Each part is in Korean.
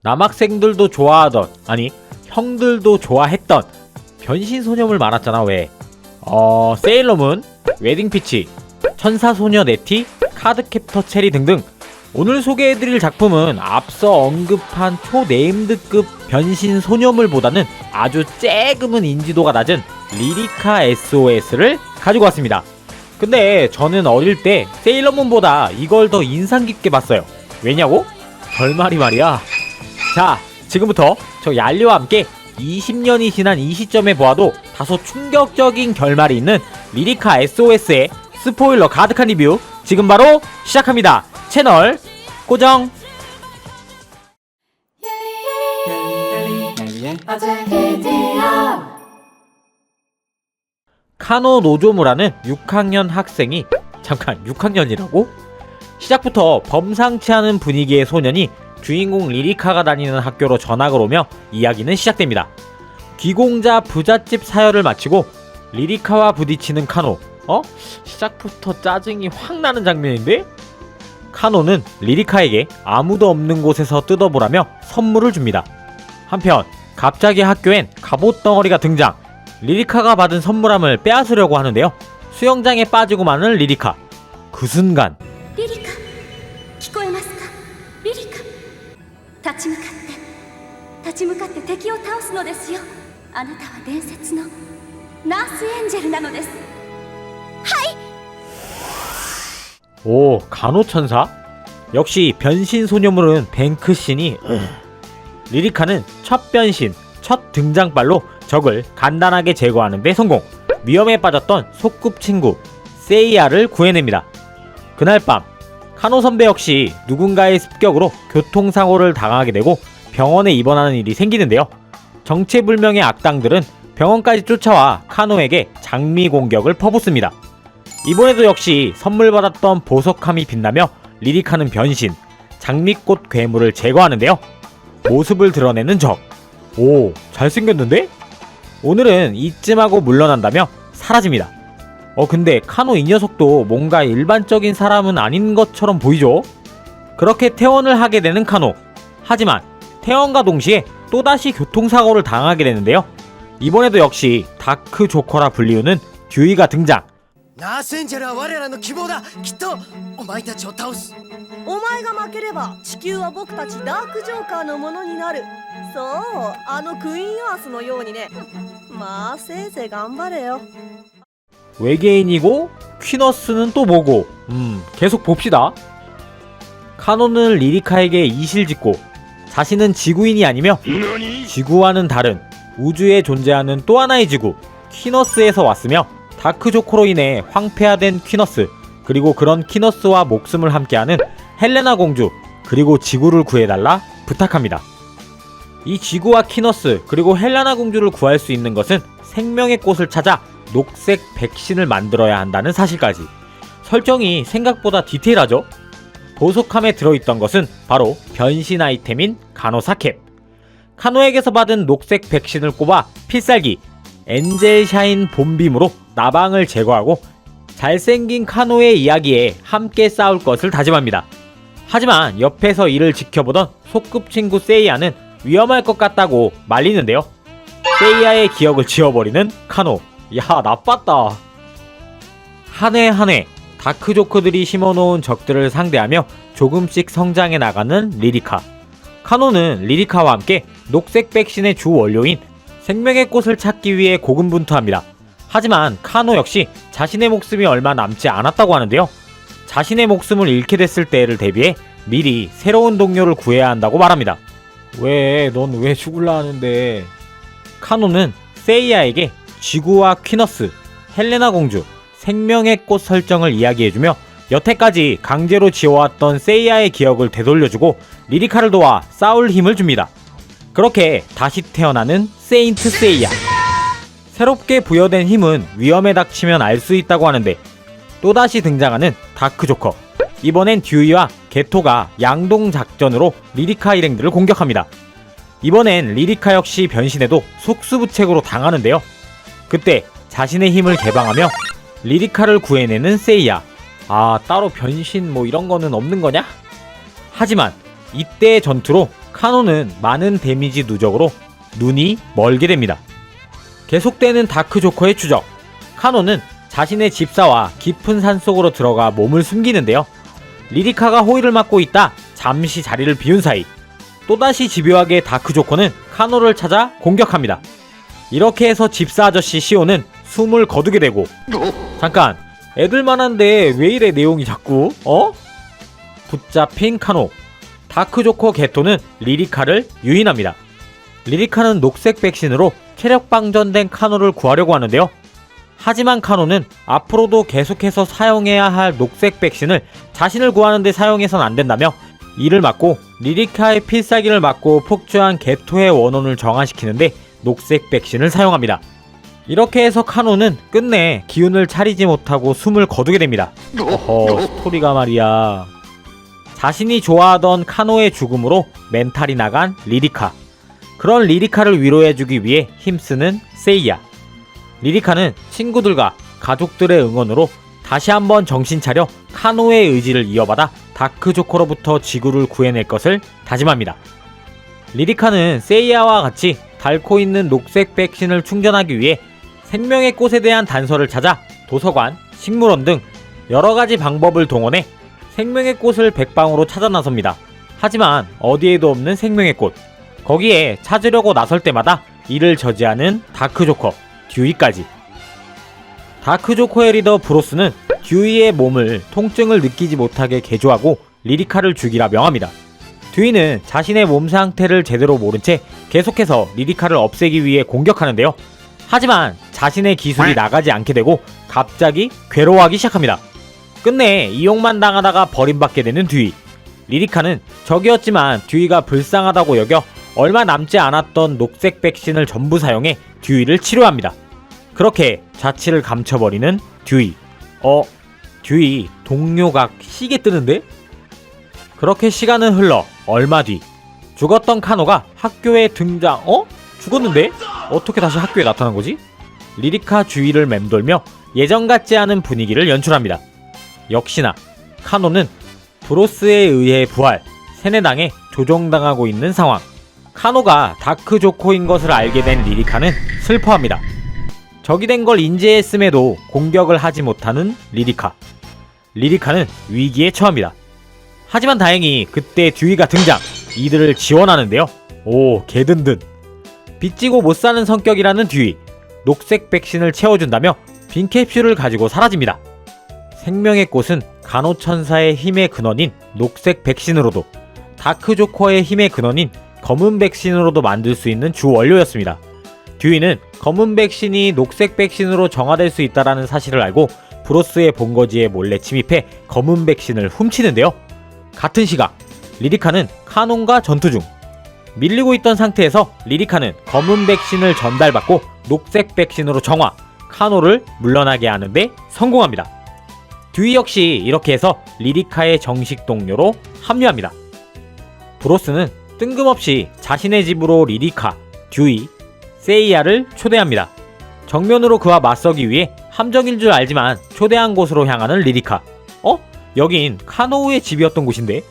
남학생들도 좋아하던, 아니 형들도 좋아했던 변신소녀물 많았잖아. 왜? 세일러문, 웨딩피치, 천사소녀 네티, 카드캡터 체리 등등. 오늘 소개해드릴 작품은 앞서 언급한 초네임드급 변신소녀물보다는 아주 쬐금은 인지도가 낮은 리리카 SOS를 가지고 왔습니다. 근데 저는 어릴 때 세일러문보다 이걸 더 인상 깊게 봤어요. 왜냐고? 결말이 말이야. 자, 지금부터 저 얄리와 함께 20년이 지난 이 시점에 보아도 다소 충격적인 결말이 있는 리리카 SOS의 스포일러 가득한 리뷰 지금 바로 시작합니다. 채널 고정. 카노 노조무라는 6학년 학생이, 잠깐 6학년이라고? 시작부터 범상치 않은 분위기의 소년이 주인공 리리카가 다니는 학교로 전학을 오며 이야기는 시작됩니다. 귀공자 부잣집 사열을 마치고 리리카와 부딪히는 카노. 시작부터 짜증이 확 나는 장면인데? 카노는 리리카에게 아무도 없는 곳에서 뜯어보라며 선물을 줍니다. 한편 갑자기 학교엔 갑옷 덩어리가 등장. 리리카가 받은 선물함을 빼앗으려고 하는데요. 수영장에 빠지고 마는 리리카. 그 순간 리리카, 聞こえますか? 리리카, 立ち向かって敵を倒すのですよ。あなたは伝説のナースエンジェルなのです。はい! 오, 간호천사? 역시 변신소녀물은 뱅크신이 리리카는 첫 변신, 첫 등장발로 적을 간단하게 제거하는 데 성공. 위험에 빠졌던 소꿉친구 세이야를 구해냅니다. 그날 밤 카노 선배 역시 누군가의 습격으로 교통사고를 당하게 되고 병원에 입원하는 일이 생기는데요. 정체불명의 악당들은 병원까지 쫓아와 카노에게 장미 공격을 퍼붓습니다. 이번에도 역시 선물 받았던 보석함이 빛나며 리리카는 변신, 장미꽃 괴물을 제거하는데요. 모습을 드러내는 적. 오, 잘생겼는데? 오늘은 이쯤하고 물러난다며 사라집니다. 근데 카노 이 녀석도 뭔가 일반적인 사람은 아닌 것처럼 보이죠? 그렇게 퇴원을 하게 되는 카노. 하지만 퇴원과 동시에 또다시 교통사고를 당하게 되는데요. 이번에도 역시 다크 조커라 불리우는 듀이가 등장. ナースエンジェルは我らの希望だ。きっとお前たちを倒す。お前が負ければ地球は僕たちダークジョーカーのものになる。そう、あのクイーンアースのようにね。まあせいぜい頑張れよ。 외계인이고 퀴너스는 또 뭐고? 계속 봅시다. 카노는 리리카에게 이실짓고 자신은 지구인이 아니며 지구와는 다른 우주에 존재하는 또 하나의 지구 퀴너스에서 왔으며 다크조커로 인해 황폐화된 퀴너스, 그리고 그런 퀴너스와 목숨을 함께하는 헬레나 공주, 그리고 지구를 구해달라 부탁합니다. 이 지구와 퀴너스 그리고 헬레나 공주를 구할 수 있는 것은 생명의 꽃을 찾아 녹색 백신을 만들어야 한다는 사실까지. 설정이 생각보다 디테일하죠? 보석함에 들어있던 것은 바로 변신 아이템인 간호사캡. 카노에게서 받은 녹색 백신을 꼽아 필살기 엔젤샤인 봄빔으로 나방을 제거하고 잘생긴 카노의 이야기에 함께 싸울 것을 다짐합니다. 하지만 옆에서 이를 지켜보던 소꿉친구 세이야는 위험할 것 같다고 말리는데요. 세이야의 기억을 지워버리는 카노. 야, 나빴다. 한 해 한 해 다크조커들이 심어놓은 적들을 상대하며 조금씩 성장해 나가는 리리카. 카노는 리리카와 함께 녹색 백신의 주 원료인 생명의 꽃을 찾기 위해 고군분투합니다. 하지만 카노 역시 자신의 목숨이 얼마 남지 않았다고 하는데요. 자신의 목숨을 잃게 됐을 때를 대비해 미리 새로운 동료를 구해야 한다고 말합니다. 넌 왜 죽을라 하는데? 카노는 세이야에게 지구와 퀴너스, 헬레나 공주, 생명의 꽃 설정을 이야기해주며 여태까지 강제로 지워왔던 세이야의 기억을 되돌려주고 리리카를 도와 싸울 힘을 줍니다. 그렇게 다시 태어나는 세인트 세이야. 새롭게 부여된 힘은 위험에 닥치면 알 수 있다고 하는데 또다시 등장하는 다크조커. 이번엔 듀이와 게토가 양동 작전으로 리리카 일행들을 공격합니다. 이번엔 리리카 역시 변신해도 속수무책으로 당하는데요. 그때 자신의 힘을 개방하며 리리카를 구해내는 세이야. 따로 변신 이런 거는 없는 거냐? 하지만 이때의 전투로 카노는 많은 데미지 누적으로 눈이 멀게 됩니다. 계속되는 다크조커의 추적. 카노는 자신의 집사와 깊은 산속으로 들어가 몸을 숨기는데요. 리리카가 호위를 맡고 있다 잠시 자리를 비운 사이 또다시 집요하게 다크조커는 카노를 찾아 공격합니다. 이렇게 해서 집사 아저씨 시오는 숨을 거두게 되고 잠깐 애들 만한데 왜 이래 내용이 자꾸 붙잡힌 카노. 다크조커 게토는 리리카를 유인합니다. 리리카는 녹색 백신으로 체력 방전된 카노를 구하려고 하는데요. 하지만 카노는 앞으로도 계속해서 사용해야 할 녹색 백신을 자신을 구하는 데 사용해선 안 된다며 이를 막고 리리카의 필살기를 맞고 폭주한 게토의 원혼을 정화시키는데 녹색 백신을 사용합니다. 이렇게 해서 카노는 끝내 기운을 차리지 못하고 숨을 거두게 됩니다. 스토리가 말이야. 자신이 좋아하던 카노의 죽음으로 멘탈이 나간 리리카. 그런 리리카를 위로해주기 위해 힘쓰는 세이야. 리리카는 친구들과 가족들의 응원으로 다시 한번 정신 차려 카노의 의지를 이어받아 다크조커로부터 지구를 구해낼 것을 다짐합니다. 리리카는 세이야와 같이 닳고 있는 녹색 백신을 충전하기 위해 생명의 꽃에 대한 단서를 찾아 도서관, 식물원 등 여러가지 방법을 동원해 생명의 꽃을 백방으로 찾아 나섭니다. 하지만 어디에도 없는 생명의 꽃. 거기에 찾으려고 나설 때마다 이를 저지하는 다크조커, 듀이까지. 다크조커의 리더 브로스는 듀이의 몸을 통증을 느끼지 못하게 개조하고 리리카를 죽이라 명합니다. 듀이는 자신의 몸 상태를 제대로 모른 채 계속해서 리리카를 없애기 위해 공격하는데요. 하지만 자신의 기술이 나가지 않게 되고 갑자기 괴로워하기 시작합니다. 끝내 이용만 당하다가 버림받게 되는 듀이. 리리카는 적이었지만 듀이가 불쌍하다고 여겨 얼마 남지 않았던 녹색 백신을 전부 사용해 듀이를 치료합니다. 그렇게 자취를 감춰버리는 듀이. 듀이 동료각 시계 뜨는데? 그렇게 시간은 흘러 얼마 뒤 죽었던 카노가 학교에 등장. 죽었는데? 어떻게 다시 학교에 나타난 거지? 리리카 주위를 맴돌며 예전 같지 않은 분위기를 연출합니다. 역시나 카노는 브로스에 의해 부활, 세뇌당해 조종당하고 있는 상황. 카노가 다크조커인 것을 알게 된 리리카는 슬퍼합니다. 적이 된 걸 인지했음에도 공격을 하지 못하는 리리카. 리리카는 위기에 처합니다. 하지만 다행히 그때 듀이가 등장, 이들을 지원하는데요. 오, 개든든. 빚지고 못사는 성격이라는 듀이. 녹색 백신을 채워준다며 빈 캡슐을 가지고 사라집니다. 생명의 꽃은 간호천사의 힘의 근원인 녹색 백신으로도 다크조커의 힘의 근원인 검은 백신으로도 만들 수 있는 주 원료였습니다. 듀이는 검은 백신이 녹색 백신으로 정화될 수 있다는 사실을 알고 브로스의 본거지에 몰래 침입해 검은 백신을 훔치는데요. 같은 시각 리리카는 카논과 전투 중. 밀리고 있던 상태에서 리리카는 검은 백신을 전달받고 녹색 백신으로 정화, 카노를 물러나게 하는데 성공합니다. 듀이 역시 이렇게 해서 리리카의 정식 동료로 합류합니다. 브로스는 뜬금없이 자신의 집으로 리리카, 듀이, 세이야를 초대합니다. 정면으로 그와 맞서기 위해 함정일 줄 알지만 초대한 곳으로 향하는 리리카. 여긴 카노우의 집이었던 곳인데?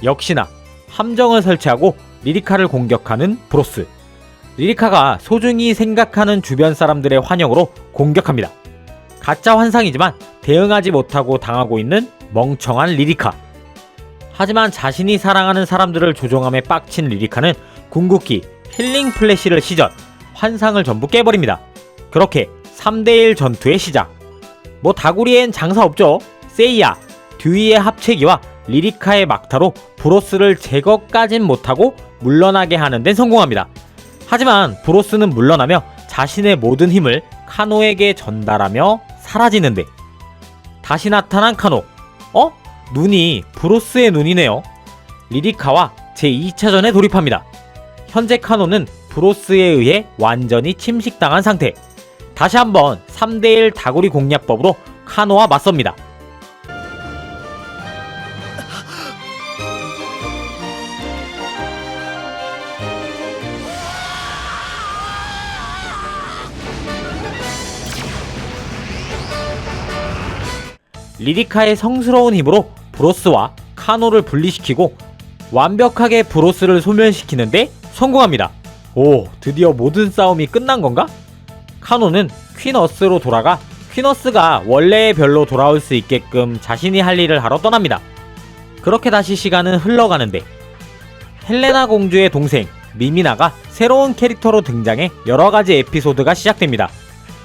역시나 함정을 설치하고 리리카를 공격하는 브로스. 리리카가 소중히 생각하는 주변 사람들의 환영으로 공격합니다. 가짜 환상이지만 대응하지 못하고 당하고 있는 멍청한 리리카. 하지만 자신이 사랑하는 사람들을 조종함에 빡친 리리카는 궁극기 힐링 플래시를 시전, 환상을 전부 깨버립니다. 그렇게 3대1 전투의 시작. 뭐 다구리엔 장사 없죠. 세이야, 듀이의 합체기와 리리카의 막타로 브로스를 제거까진 못하고 물러나게 하는 데 성공합니다. 하지만 브로스는 물러나며 자신의 모든 힘을 카노에게 전달하며 사라지는데 다시 나타난 카노. 눈이 브로스의 눈이네요. 리리카와 제2차전에 돌입합니다. 현재 카노는 브로스에 의해 완전히 침식당한 상태. 다시 한번 3대1 다구리 공략법으로 카노와 맞섭니다. 리리카의 성스러운 힘으로 브로스와 카노를 분리시키고 완벽하게 브로스를 소멸시키는데 성공합니다. 오, 드디어 모든 싸움이 끝난 건가? 카노는 퀸어스로 돌아가 퀸어스가 원래의 별로 돌아올 수 있게끔 자신이 할 일을 하러 떠납니다. 그렇게 다시 시간은 흘러가는데 헬레나 공주의 동생 미미나가 새로운 캐릭터로 등장해 여러가지 에피소드가 시작됩니다.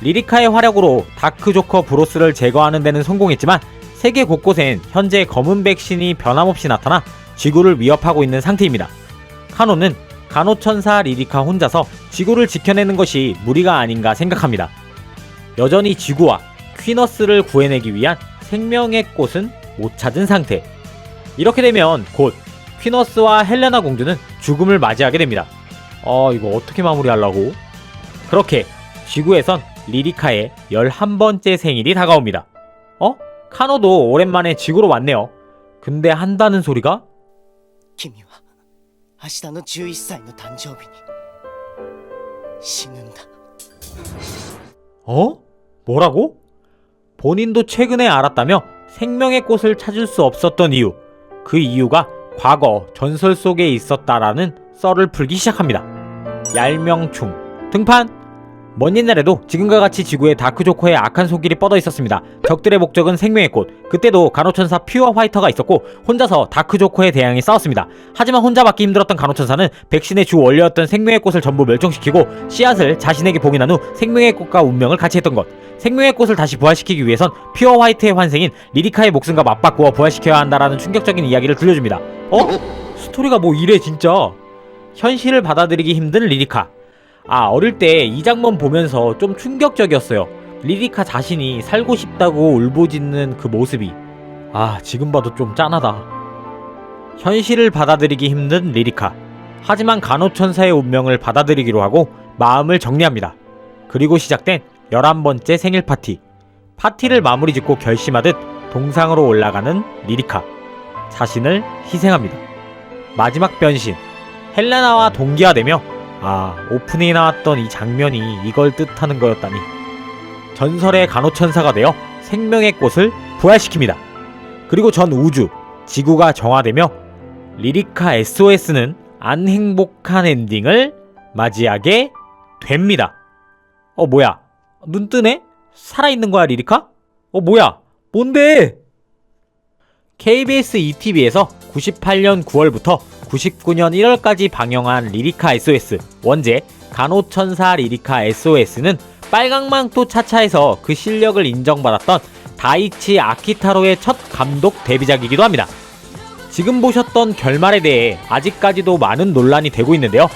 리리카의 활약으로 다크조커 브로스를 제거하는 데는 성공했지만 세계 곳곳엔 현재 검은 백신이 변함없이 나타나 지구를 위협하고 있는 상태입니다. 카노는 간호천사 리리카 혼자서 지구를 지켜내는 것이 무리가 아닌가 생각합니다. 여전히 지구와 퀴너스를 구해내기 위한 생명의 꽃은 못 찾은 상태. 이렇게 되면 곧 퀴너스와 헬레나 공주는 죽음을 맞이하게 됩니다. 이거 어떻게 마무리하려고? 그렇게 지구에선 리리카의 11번째 생일이 다가옵니다. 카노도 오랜만에 지구로 왔네요. 근데 한다는 소리가? 君は明日の11歳の誕生日に死ぬんだ。 뭐라고? 본인도 최근에 알았다며 생명의 꽃을 찾을 수 없었던 이유. 그 이유가 과거 전설 속에 있었다라는 썰을 풀기 시작합니다. 얄명충 등판. 먼 옛날에도 지금과 같이 지구에 다크조커의 악한 손길이 뻗어 있었습니다. 적들의 목적은 생명의 꽃. 그때도 간호천사 퓨어 화이터가 있었고 혼자서 다크조커에 대항해 싸웠습니다. 하지만 혼자 받기 힘들었던 간호천사는 백신의 주 원료였던 생명의 꽃을 전부 멸종시키고 씨앗을 자신에게 봉인한 후 생명의 꽃과 운명을 같이 했던 것. 생명의 꽃을 다시 부활시키기 위해선 퓨어 화이트의 환생인 리리카의 목숨과 맞바꾸어 부활시켜야 한다라는 충격적인 이야기를 들려줍니다. 스토리가 뭐 이래 진짜. 현실을 받아들이기 힘든 리리카. 어릴 때 이 장면 보면서 좀 충격적이었어요. 리리카 자신이 살고 싶다고 울부짖는 그 모습이. 지금 봐도 좀 짠하다. 현실을 받아들이기 힘든 리리카. 하지만 간호천사의 운명을 받아들이기로 하고 마음을 정리합니다. 그리고 시작된 11번째 생일 파티. 파티를 마무리 짓고 결심하듯 동상으로 올라가는 리리카. 자신을 희생합니다. 마지막 변신. 헬레나와 동기화되며 오프닝에 나왔던 이 장면이 이걸 뜻하는 거였다니. 전설의 간호천사가 되어 생명의 꽃을 부활시킵니다. 그리고 전 우주, 지구가 정화되며 리리카 SOS는 안 행복한 엔딩을 맞이하게 됩니다. 뭐야? 눈 뜨네? 살아있는 거야 리리카? 뭐야? 뭔데? KBS ETV에서 98년 9월부터 99년 1월까지 방영한 리리카 SOS 원제 간호천사 리리카 SOS는 빨강망토 차차에서 그 실력을 인정받았던 다이치 아키타로의 첫 감독 데뷔작이기도 합니다. 지금 보셨던 결말에 대해 아직까지도 많은 논란이 되고 있는데요.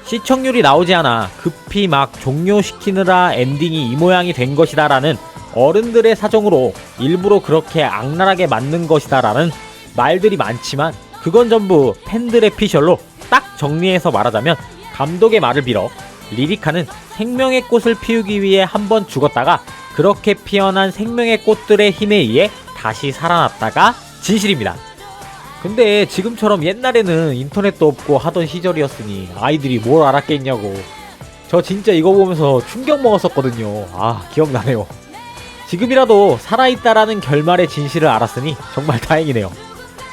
시청률이 나오지 않아 급히 막 종료시키느라 엔딩이 이 모양이 된 것이다 라는 어른들의 사정으로 일부러 그렇게 악랄하게 만든 것이다 라는 말들이 많지만 그건 전부 팬들의 피셜로 딱 정리해서 말하자면 감독의 말을 빌어 리리카는 생명의 꽃을 피우기 위해 한번 죽었다가 그렇게 피어난 생명의 꽃들의 힘에 의해 다시 살아났다가 진실입니다. 근데 지금처럼 옛날에는 인터넷도 없고 하던 시절이었으니 아이들이 뭘 알았겠냐고. 저 진짜 이거 보면서 충격 먹었었거든요. 기억나네요. 지금이라도 살아있다라는 결말의 진실을 알았으니 정말 다행이네요.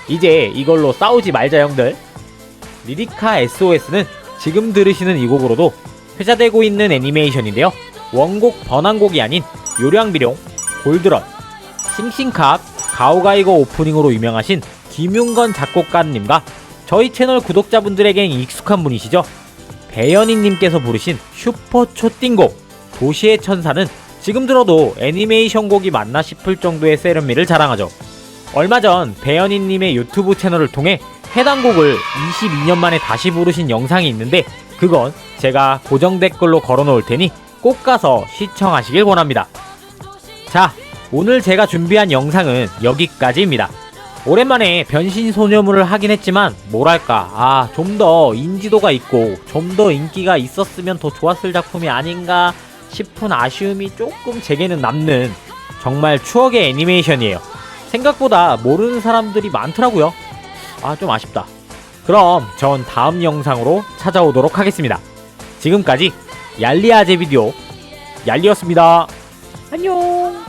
이제 이걸로 싸우지 말자 형들. 리리카 SOS는 지금 들으시는 이 곡으로도 회자되고 있는 애니메이션인데요. 원곡 번안곡이 아닌 요량비룡, 골드런, 싱싱캅, 가오가이거 오프닝으로 유명하신 김윤건 작곡가님과 저희 채널 구독자분들에겐 익숙한 분이시죠. 배현희님께서 부르신 슈퍼 초띵곡 도시의 천사는 지금 들어도 애니메이션 곡이 맞나 싶을 정도의 세련미를 자랑하죠. 얼마 전 배현희님의 유튜브 채널을 통해 해당 곡을 22년 만에 다시 부르신 영상이 있는데 그건 제가 고정 댓글로 걸어놓을 테니 꼭 가서 시청하시길 원합니다. 자, 오늘 제가 준비한 영상은 여기까지입니다. 오랜만에 변신 소녀물을 하긴 했지만 뭐랄까 좀 더 인지도가 있고 좀 더 인기가 있었으면 더 좋았을 작품이 아닌가 싶은 아쉬움이 조금 제게는 남는 정말 추억의 애니메이션이에요. 생각보다 모르는 사람들이 많더라고요. 좀 아쉽다. 그럼 전 다음 영상으로 찾아오도록 하겠습니다. 지금까지 얄리아제 비디오 얄리였습니다. 안녕.